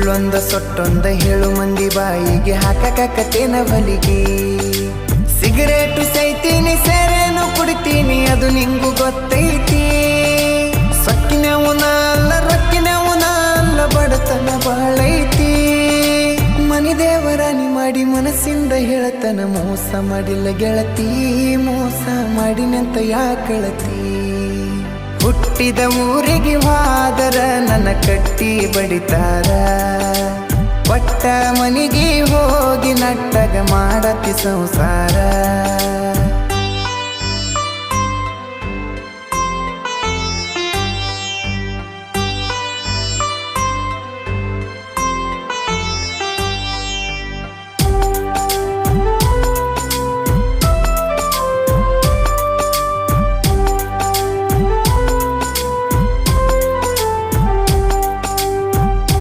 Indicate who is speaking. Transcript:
Speaker 1: ಸುಳ್ಳೊಂದ ಸೊಟ್ಟೊಂದ ಹೇಳು ಮಂದಿ ಬಾಯಿಗೆ ಹಾಕಕತ್ತೇನ ಬಲಿಗೆ. ಸಿಗರೇಟು ಸೈತೀನಿ ಸೇರೇನು ಕುಡಿತೀನಿ ಅದು ನಿಂಗು ಗೊತ್ತೈತಿ. ಸೊಕ್ಕಿನವನ ಅಲ್ಲ ರೊಕ್ಕಿನವನ ಅಲ್ಲ ಬಡತನ ಬಾಳೈತಿ. ಮನಿ ದೇವರಾನಿ ಮಾಡಿ ಮನಸ್ಸಿಂದ ಹೇಳತನ ಮೋಸ ಮಾಡಿಲ್ಲ ಗೆಳತಿ, ಮೋಸ ಮಾಡಿನಂತ ಯಾಕಳತಿ. ಹುಟ್ಟಿದ ಊರಿಗೆ ಹೋದರ ನನ್ನ ಕಟ್ಟಿ ಬಡಿತಾರ, ಒಟ್ಟ ಮನಿಗೆ ಹೋಗಿ ನಟ್ಟಗ ಮಾಡತಿ ಸಂಸಾರ.